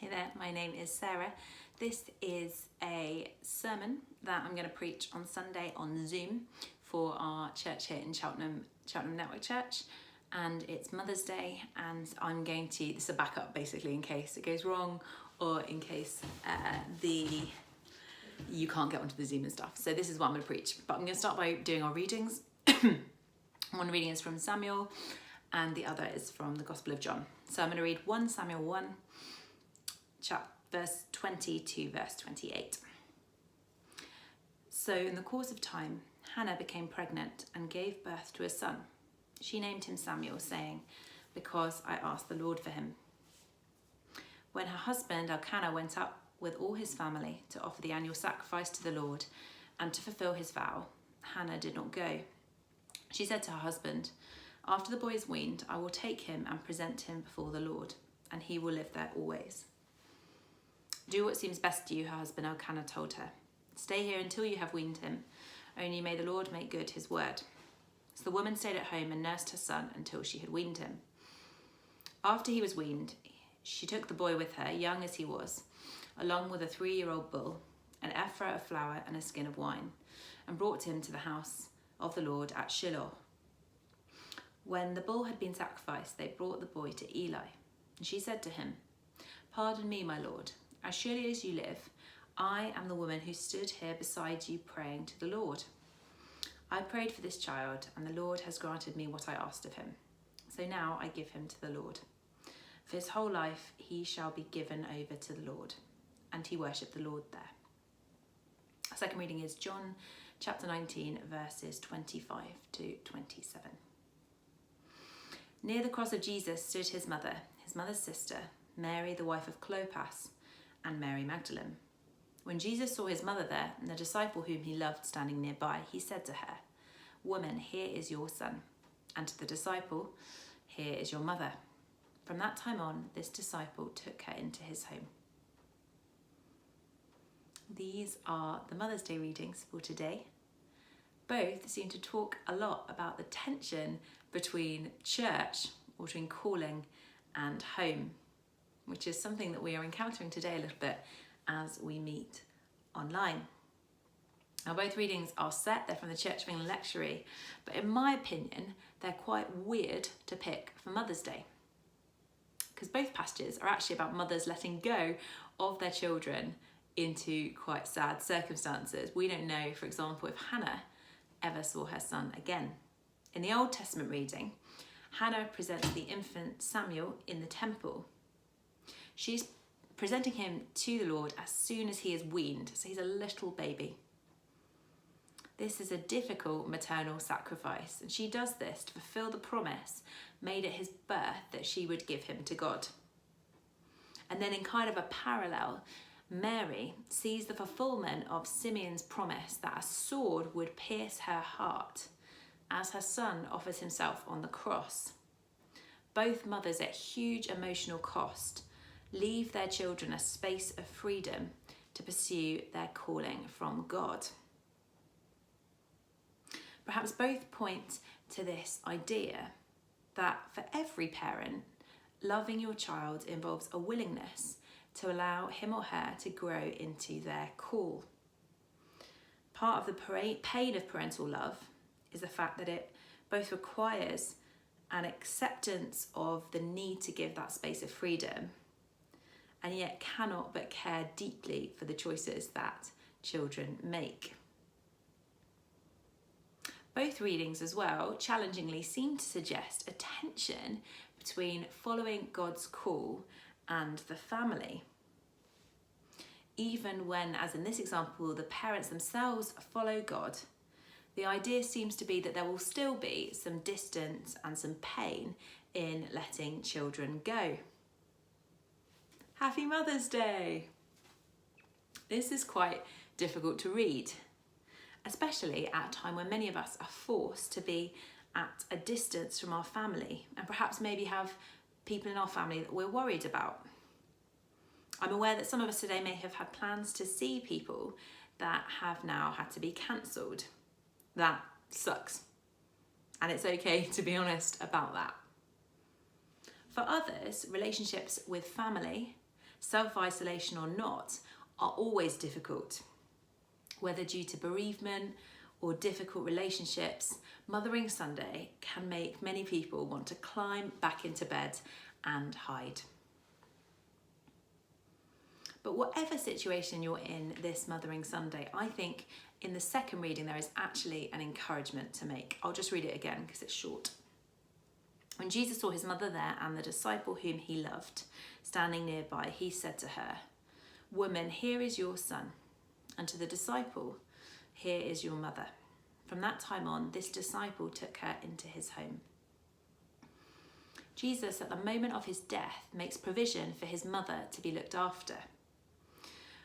Hey there, my name is Sarah. This is a sermon that I'm going to preach on Sunday on Zoom for our church here in Cheltenham Network Church, and it's Mother's Day, and I'm going to, this is a backup basically in case it goes wrong or in case you can't get onto the Zoom and stuff. So this is what I'm going to preach, but I'm going to start by doing our readings. One reading is from Samuel and the other is from the Gospel of John. So I'm going to read 1 Samuel 1, verse 20 to verse 28. So in the course of time, Hannah became pregnant and gave birth to a son. She named him Samuel, saying, "Because I asked the Lord for him." When her husband Elkanah went up with all his family to offer the annual sacrifice to the Lord and to fulfill his vow, Hannah did not go. She said to her husband, "After the boy is weaned, I will take him and present him before the Lord, and he will live there always." "Do what seems best to you," her husband Elkanah told her. "Stay here until you have weaned him. Only may the Lord make good his word." So the woman stayed at home and nursed her son until she had weaned him. After he was weaned, she took the boy with her, young as he was, along with a 3-year-old bull, an ephah of flour and a skin of wine, and brought him to the house of the Lord at Shiloh. When the bull had been sacrificed, they brought the boy to Eli. And she said to him, "Pardon me, my lord. As surely as you live, I am the woman who stood here beside you praying to the Lord. I prayed for this child, and the Lord has granted me what I asked of him. So now I give him to the Lord. For his whole life he shall be given over to the Lord." And he worshipped the Lord there. Our second reading is John chapter 19, verses 25 to 27. Near the cross of Jesus stood his mother's sister, Mary, the wife of Clopas, and Mary Magdalene. When Jesus saw his mother there and the disciple whom he loved standing nearby, he said to her, "Woman, here is your son." And to the disciple, "Here is your mother." From that time on, this disciple took her into his home. These are the Mother's Day readings for today. Both seem to talk a lot about the tension between church, or between calling, and home, which is something that we are encountering today a little bit as we meet online. Now, both readings are set, they're from the Church of England lectionary, but in my opinion, they're quite weird to pick for Mother's Day, because both passages are actually about mothers letting go of their children into quite sad circumstances. We don't know, for example, if Hannah ever saw her son again. In the Old Testament reading, Hannah presents the infant Samuel in the temple. She's presenting him to the Lord as soon as he is weaned, so he's a little baby. This is a difficult maternal sacrifice, and she does this to fulfill the promise made at his birth that she would give him to God. And then in kind of a parallel, Mary sees the fulfillment of Simeon's promise that a sword would pierce her heart as her son offers himself on the cross. Both mothers, at huge emotional cost, leave their children a space of freedom to pursue their calling from God. Perhaps both point to this idea that for every parent, loving your child involves a willingness to allow him or her to grow into their call. Part of the pain of parental love is the fact that it both requires an acceptance of the need to give that space of freedom, and yet cannot but care deeply for the choices that children make. Both readings as well, challengingly, seem to suggest a tension between following God's call and the family. Even when, as in this example, the parents themselves follow God, the idea seems to be that there will still be some distance and some pain in letting children go. Happy Mother's Day! This is quite difficult to read, especially at a time when many of us are forced to be at a distance from our family and perhaps maybe have people in our family that we're worried about. I'm aware that some of us today may have had plans to see people that have now had to be cancelled. That sucks. And it's okay to be honest about that. For others, relationships with family self-isolation or not, are always difficult. Whether due to bereavement or difficult relationships, Mothering Sunday can make many people want to climb back into bed and hide. But whatever situation you're in this Mothering Sunday, I think in the second reading there is actually an encouragement to make. I'll just read it again because it's short. When Jesus saw his mother there and the disciple whom he loved standing nearby, he said to her, "Woman, here is your son." And to the disciple, "Here is your mother." From that time on, this disciple took her into his home. Jesus, at the moment of his death, makes provision for his mother to be looked after,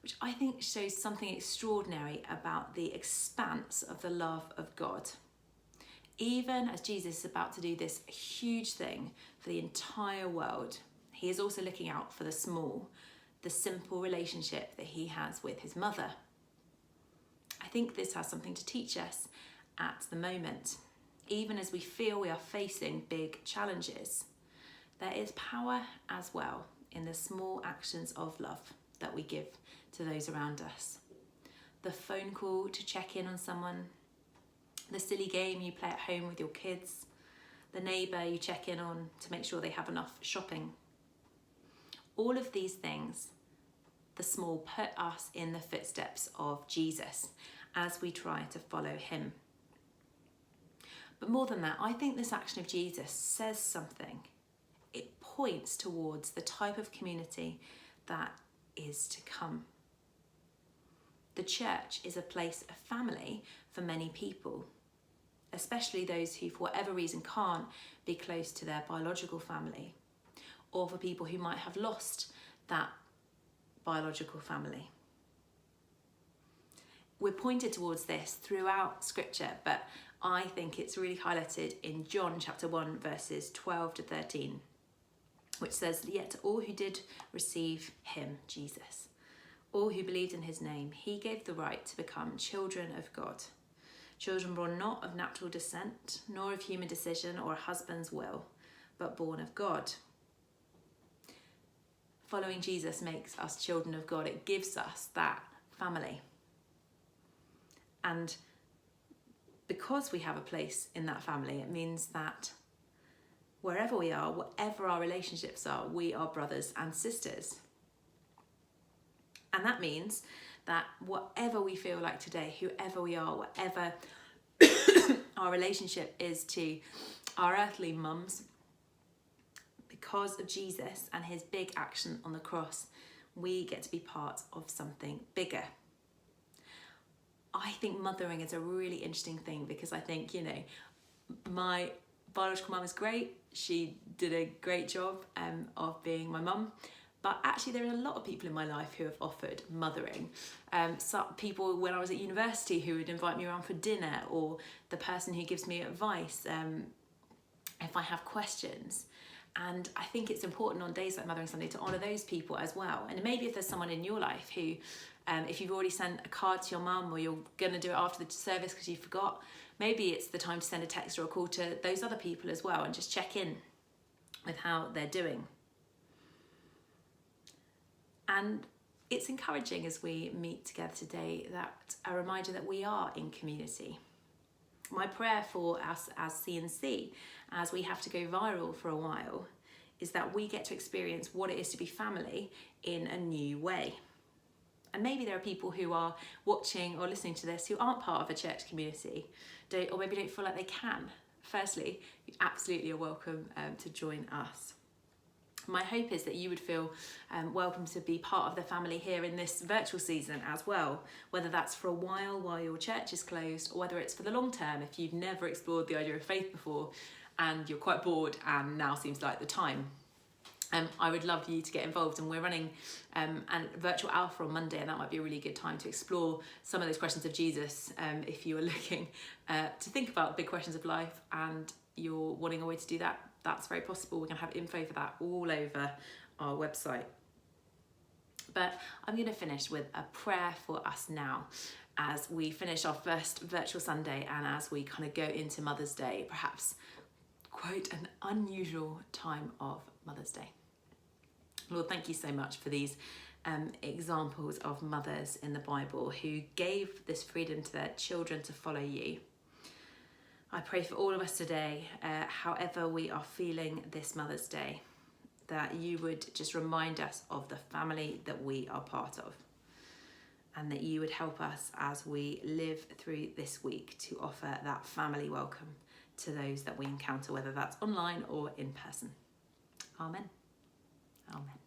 which I think shows something extraordinary about the expanse of the love of God. Even as Jesus is about to do this huge thing for the entire world, he is also looking out for the small, the simple relationship that he has with his mother. I think this has something to teach us at the moment. Even as we feel we are facing big challenges, there is power as well in the small actions of love that we give to those around us. The phone call to check in on someone, the silly game you play at home with your kids, the neighbour you check in on to make sure they have enough shopping. All of these things, the small, put us in the footsteps of Jesus as we try to follow him. But more than that, I think this action of Jesus says something. It points towards the type of community that is to come. The church is a place of family for many people, especially those who for whatever reason can't be close to their biological family, or for people who might have lost that biological family. We're pointed towards this throughout scripture, but I think it's really highlighted in John chapter 1 verses 12 to 13, which says, "Yet to all who did receive him," Jesus, "all who believed in his name, he gave the right to become children of God. Children born not of natural descent, nor of human decision or a husband's will, but born of God." Following Jesus makes us children of God. It gives us that family. And because we have a place in that family, it means that wherever we are, whatever our relationships are, we are brothers and sisters. And that means that whatever we feel like today, whoever we are, whatever our relationship is to our earthly mums, because of Jesus and his big action on the cross, we get to be part of something bigger. I think mothering is a really interesting thing because I think, my biological mum is great. She did a great job of being my mum. But actually there are a lot of people in my life who have offered mothering. Some people when I was at university who would invite me around for dinner, or the person who gives me advice if I have questions. And I think it's important on days like Mothering Sunday to honour those people as well. And maybe if there's someone in your life who, if you've already sent a card to your mum, or you're going to do it after the service because you forgot, maybe it's the time to send a text or a call to those other people as well and just check in with how they're doing. And it's encouraging as we meet together today, that a reminder that we are in community. My prayer for us as CNC, as we have to go viral for a while, is that we get to experience what it is to be family in a new way. And maybe there are people who are watching or listening to this who aren't part of a church community, or maybe don't feel like they can. Firstly, you absolutely are welcome to join us. My hope is that you would feel welcome to be part of the family here in this virtual season as well, whether that's for a while your church is closed, or whether it's for the long term if you've never explored the idea of faith before and you're quite bored and now seems like the time. I would love you to get involved, and we're running a virtual alpha on Monday, and that might be a really good time to explore some of those questions of Jesus if you are looking to think about big questions of life and you're wanting a way to do that. That's very possible. We're going to have info for that all over our website. But I'm going to finish with a prayer for us now as we finish our first virtual Sunday and as we kind of go into Mother's Day, perhaps quite an unusual time of Mother's Day. Lord, thank you so much for these examples of mothers in the Bible who gave this freedom to their children to follow you. I pray for all of us today, however we are feeling this Mother's Day, that you would just remind us of the family that we are part of, and that you would help us as we live through this week to offer that family welcome to those that we encounter, whether that's online or in person. Amen. Amen.